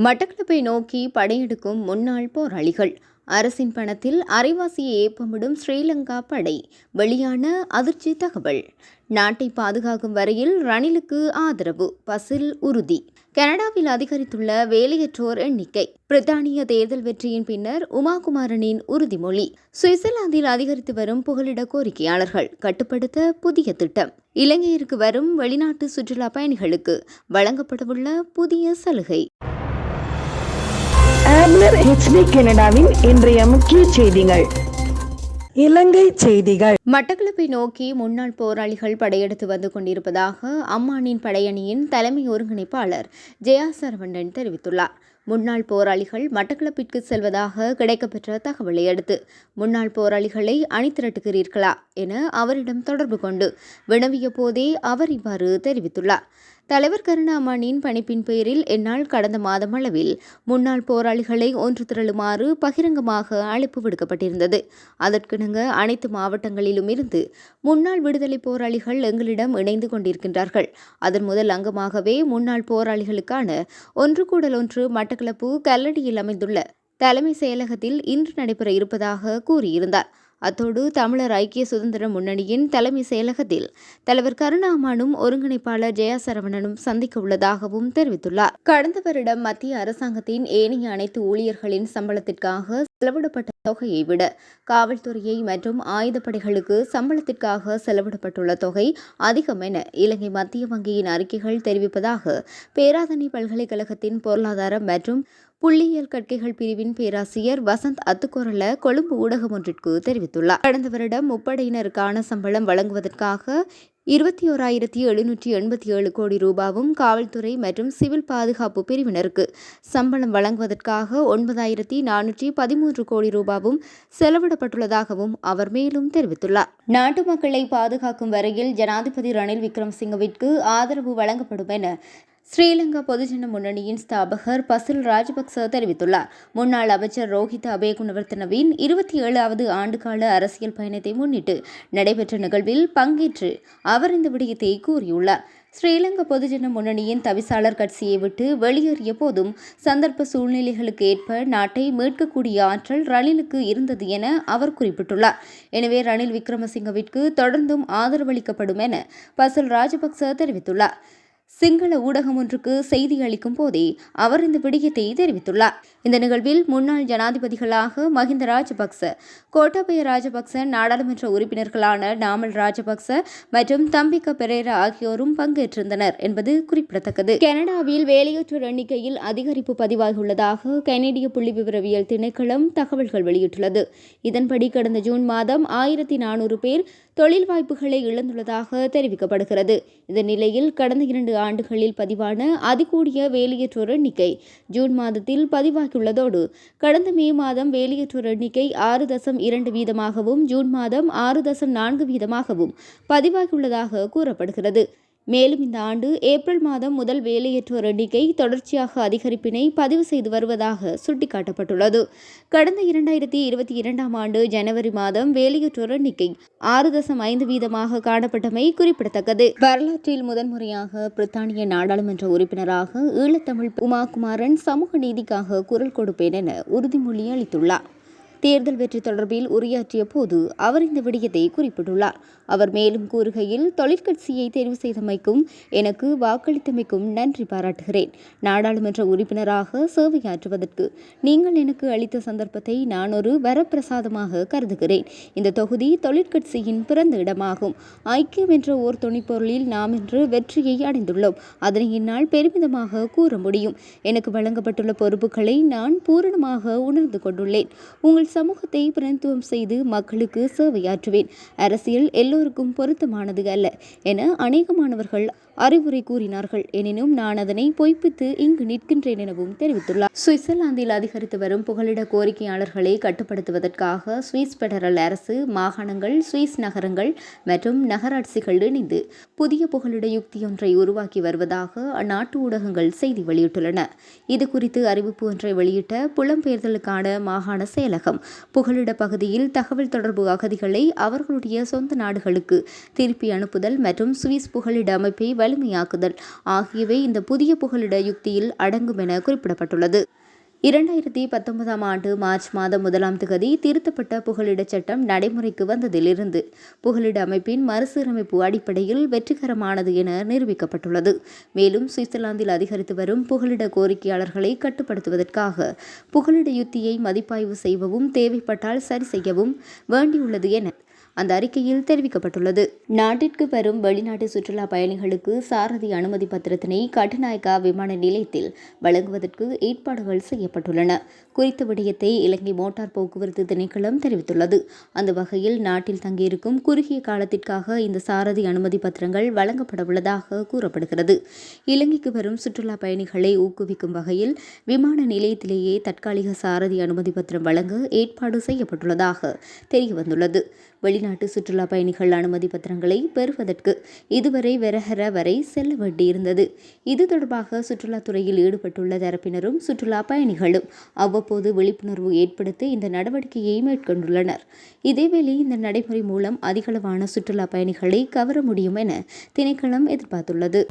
மட்டக்களப்பை நோக்கி படையெடுக்கும் முன்னாள் போராளிகள். அரசின் பணத்தில் அரைவாசியை ஏப்பமிடும் ஸ்ரீலங்கா படை. வெளியான அதிர்ச்சி தகவல். நாட்டை பாதுகாக்கும் வரையில் ரணிலுக்கு ஆதரவு. பசில் உறுதி. கனடாவில் அதிகரித்துள்ள வேலையற்றோர் எண்ணிக்கை. பிரித்தானிய தேர்தல் வெற்றியின் பின்னர் உமாகுமாரனின் உறுதிமொழி. சுவிட்சர்லாந்தில் அதிகரித்து வரும் புகலிட கோரிக்கையாளர்கள் கட்டுப்படுத்த புதிய திட்டம். இலங்கையிற்கு வரும் வெளிநாட்டு சுற்றுலா பயணிகளுக்கு வழங்கப்படவுள்ள புதிய சலுகை. கனடாவின் இன்றைய முக்கிய செய்திகள். இலங்கை செய்திகள். மட்டக்களப்பை நோக்கி முன்னாள் போராளிகள் படையெடுத்து வந்து கொண்டிருப்பதாக அம்மானின் படையணியின் தலைமை ஒருங்கிணைப்பாளர் ஜெயா சரவணன் தெரிவித்துள்ளார். முன்னாள் போராளிகள் மட்டக்களப்பிற்கு செல்வதாக கிடைக்கப்பெற்ற தகவலை அடுத்து முன்னாள் போராளிகளை அணிதிரட்டுகிறீர்களா என அவரிடம் தொடர்பு கொண்டு வினவிய போதே அவர் இவ்வாறு தெரிவித்துள்ளார். தலைவர் கருணாமணியின் பணிப்பின் பேரில் என்னால் கடந்த மாதம் அளவில் முன்னாள் போராளிகளை ஒன்று திரளுமாறு பகிரங்கமாக அழைப்பு விடுக்கப்பட்டிருந்தது. அதற்கிணங்க அனைத்து மாவட்டங்களிலும் இருந்து முன்னாள் விடுதலை போராளிகள் எங்களிடம் இணைந்து கொண்டிருக்கின்றார்கள். அதன் முதல் அங்கமாகவே முன்னாள் போராளிகளுக்கான ஒன்று கூடல் ஒன்று மட்டக்களப்பு கல்லடியில் அமைந்துள்ள தலைமை செயலகத்தில் இன்று நடைபெற இருப்பதாக கூறியிருந்தார். அத்தோடு தமிழர் ஐக்கிய சுதந்திர முன்னணியின் தலைமை செயலகத்தில் தலைவர் கருணாமனும் ஒருங்கிணைப்பாளர் ஜெயா சரவணனும் சந்திக்க உள்ளதாகவும் தெரிவித்துள்ளார். கடந்த வருடம் மத்திய அரசாங்கத்தின் ஏனைய அனைத்து ஊழியர்களின் சம்பளத்திற்காக செலவிடப்பட்ட தொகையை விட காவல்துறையை மற்றும் ஆயுதப்படைகளுக்கு சம்பளத்திற்காக செலவிடப்பட்டுள்ள தொகை அதிகம் என இலங்கை மத்திய வங்கியின் அறிக்கைகள் தெரிவிப்பதாக பேராதனை பல்கலைக்கழகத்தின் பொருளாதாரம் மற்றும் புள்ளியியல் கற்கைகள் பிரிவின் பேராசிரியர் வசந்த் அத்துக்கோரல கொழும்பு ஊடகம் ஒன்றிற்கு தெரிவித்துள்ளார். கடந்த வருடம் முப்படையினருக்கான சம்பளம் வழங்குவதற்காக 21,787 கோடி ரூபாவும் காவல்துறை மற்றும் சிவில் பாதுகாப்பு பிரிவினருக்கு சம்பளம் வழங்குவதற்காக 9,413 கோடி ரூபாவும் செலவிடப்பட்டுள்ளதாகவும் அவர் மேலும் தெரிவித்துள்ளார். நாட்டு மக்களை பாதுகாக்கும் வரையில் ஜனாதிபதி ரணில் விக்ரமசிங்கவிற்கு ஆதரவு வழங்கப்படும் என ஸ்ரீலங்கா பொதுஜன முன்னணியின் ஸ்தாபகர் பசில் ராஜபக்ச தெரிவித்துள்ளார். முன்னாள் அமைச்சர் ரோஹித அபேகுணவர்த்தனவின் 27வது ஆண்டுகால அரசியல் பயணத்தை முன்னிட்டு நடைபெற்ற நிகழ்வில் பங்கேற்று அவர் இந்த விடயத்தை கூறியுள்ளார். ஸ்ரீலங்கா பொதுஜன முன்னணியின் தவிசாளர் கட்சியை விட்டு வெளியேறிய போதும் சந்தர்ப்ப சூழ்நிலைகளுக்கு ஏற்ப நாட்டை மீட்கக்கூடிய ஆற்றல் ரணிலுக்கு இருந்தது என அவர் குறிப்பிட்டுள்ளார். எனவே ரணில் விக்ரமசிங்கவிற்கு தொடர்ந்தும் ஆதரவளிக்கப்படும் என பசில் ராஜபக்ச தெரிவித்துள்ளார். சிங்கள ஊடகம் ஒன்றுக்கு செய்தி அளிக்கும் போதே அவர் இந்த விடயத்தை தெரிவித்துள்ளார். இந்த நிகழ்வில் முன்னாள் ஜனாதிபதிகளாக மஹிந்த ராஜபக்ச, கோட்டாபய ராஜபக்ச, நாடாளுமன்ற உறுப்பினர்களான நாமல் ராஜபக்ச மற்றும் தம்பிக்க பெரேரா ஆகியோரும் பங்கேற்றிருந்தனர் என்பது குறிப்பிடத்தக்கது. கனடாவில் வேலையற்றோர் எண்ணிக்கையில் அதிகரிப்பு பதிவாகியுள்ளதாக கனேடிய புள்ளிவிவரவியல் திணைக்களம் தகவல்கள் வெளியிட்டுள்ளது. இதன்படி கடந்த ஜூன் மாதம் 1,400 பேர் தொழில் வாய்ப்புகளை இழந்துள்ளதாக தெரிவிக்கப்படுகிறது. இந்த நிலையில் கடந்த 2 ஆண்டுகளில் பதிவான அதிகூடிய வேலையற்றோர் எண்ணிக்கை ஜூன் மாதத்தில் பதிவாகியுள்ளதோடு கடந்த மே மாதம் வேலையற்றோர் எண்ணிக்கை 6.2% ஜூன் மாதம் 6.4% பதிவாகியுள்ளதாக கூறப்படுகிறது. மேலும் இந்த ஆண்டு ஏப்ரல் மாதம் முதல் வேலையற்றோர் எண்ணிக்கை தொடர்ச்சியாக அதிகரிப்பினை பதிவு செய்து வருவதாக சுட்டிக்காட்டப்பட்டுள்ளது. கடந்த 2022ஆம் ஆண்டு ஜனவரி மாதம் வேலையற்றோர் எண்ணிக்கை 6.5% காணப்பட்டமை குறிப்பிடத்தக்கது. வரலாற்றில் முதன்முறையாக பிரித்தானிய நாடாளுமன்ற உறுப்பினராக ஈழத்தமிழ் உமாகுமாரன் சமூக நீதிக்காக குரல் கொடுப்பேன் என உறுதிமொழி அளித்துள்ளார். தேர்தல் வெற்றி தொடர்பில் உரையாற்றிய போது அவர் இந்த விடயத்தை குறிப்பிட்டுள்ளார். அவர் மேலும் கூறுகையில், தொழிற்கட்சியை தேர்வு செய்தமைக்கும் எனக்கு வாக்களித்தமைக்கும் நன்றி பாராட்டுகிறேன். நாடாளுமன்ற உறுப்பினராக சேவையாற்றுவதற்கு நீங்கள் எனக்கு அளித்த சந்தர்ப்பத்தை நான் ஒரு வரப்பிரசாதமாக கருதுகிறேன். இந்த தொகுதி தொழிற்கட்சியின் பிறந்த இடமாகும். ஐக்கியம் என்ற ஓர் துணைப்பொருளில் நாம் இன்று வெற்றியை அடைந்துள்ளோம். அதனை என்னால் பெருமிதமாக கூற முடியும். எனக்கு வழங்கப்பட்டுள்ள பொறுப்புகளை நான் பூரணமாக உணர்ந்து கொண்டுள்ளேன். உங்கள் சமூகத்தை பிரதிநிதித்துவம் செய்து மக்களுக்கு சேவையாற்றுவேன். அரசியல் எல்லோருக்கும் பொருத்தமானது அல்ல என அநேகமானவர்கள் அறிவுரை கூறினார்கள். எனினும் நான் அதனை பொய்ப்பித்து இங்கு நிற்கின்றேன் எனவும் தெரிவித்துள்ளார். சுவிட்சர்லாந்தில் அதிகரித்து வரும் புகலிட கோரிக்கையாளர்களை கட்டுப்படுத்துவதற்காக சுவிஸ் பெடரல் அரசு, மாகாணங்கள், சுவிஸ் நகரங்கள் மற்றும் நகராட்சிகள் இணைந்து புதிய புகலிட யுக்தியொன்றை உருவாக்கி வருவதாக அந்நாட்டு ஊடகங்கள் செய்தி வெளியிட்டுள்ளன. இதுகுறித்து அறிவிப்பு ஒன்றை வெளியிட்ட புலம்பெயர்தலுக்கான மாகாண செயலகம் புகலிட பகுதியில் தகவல் தொடர்பு அகதிகளை அவர்களுடைய சொந்த நாடுகளுக்கு திருப்பி அனுப்புதல் மற்றும் சுவிஸ் புகலிட அமைப்பை வலிமையாக்குதல் ஆகியவை இந்த புதிய புகலிட யுக்தியில் அடங்கும் என குறிப்பிடப்பட்டுள்ளது. 2019 ஆண்டு மார்ச் மாதம் 1ஆம் தேதி திருத்தப்பட்ட புகலிடச் சட்டம் நடைமுறைக்கு வந்ததிலிருந்து புகலிட அமைப்பின் மறுசீரமைப்பு அடிப்படையில் வெற்றிகரமானது என நிரூபிக்கப்பட்டுள்ளது. மேலும் சுவிட்சர்லாந்தில் அதிகரித்து வரும் புகலிட கோரிக்கையாளர்களை கட்டுப்படுத்துவதற்காக புகலிட யுக்தியை மதிப்பாய்வு செய்யவும் தேவைப்பட்டால் சரி செய்யவும் வேண்டியுள்ளது என அந்த அறிக்கையில் தெரிவிக்கப்பட்டுள்ளது. நாட்டிற்கு வரும் வெளிநாட்டு சுற்றுலா பயணிகளுக்கு சாரதி அனுமதி பத்திரத்தினை கட்டுநாயக்கா விமான நிலையத்தில் வழங்குவதற்கு ஏற்பாடுகள் செய்யப்பட்டுள்ளன. குறித்த விடயத்தை இலங்கை மோட்டார் போக்குவரத்து திணைக்களம் தெரிவித்துள்ளது. அந்த வகையில் நாட்டில் தங்கியிருக்கும் குறுகிய காலத்திற்காக இந்த சாரதி அனுமதி பத்திரங்கள் வழங்கப்படவுள்ளதாக கூறப்படுகிறது. இலங்கைக்கு வரும் சுற்றுலா பயணிகளை ஊக்குவிக்கும் வகையில் விமான நிலையத்திலேயே தற்காலிக சாரதி அனுமதி பத்திரம் வழங்க ஏற்பாடு செய்யப்பட்டுள்ளதாக தெரியவந்துள்ளது. வெளிநாட்டு சுற்றுலா பயணிகள் அனுமதி பத்திரங்களை பெறுவதற்கு இதுவரை வெரஹர வரை செல்ல வேண்டியிருந்தது. இது தொடர்பாக சுற்றுலாத்துறையில் ஈடுபட்டுள்ள தரப்பினரும் சுற்றுலா பயணிகளும் அவ்வப்போது விழிப்புணர்வு ஏற்படுத்தி இந்த நடவடிக்கையை மேற்கொண்டுள்ளனர். இதேவேளை இந்த நடைமுறை மூலம் அதிகளவான சுற்றுலா பயணிகளை கவர முடியும் என திணைக்களம் எதிர்பார்த்துள்ளது.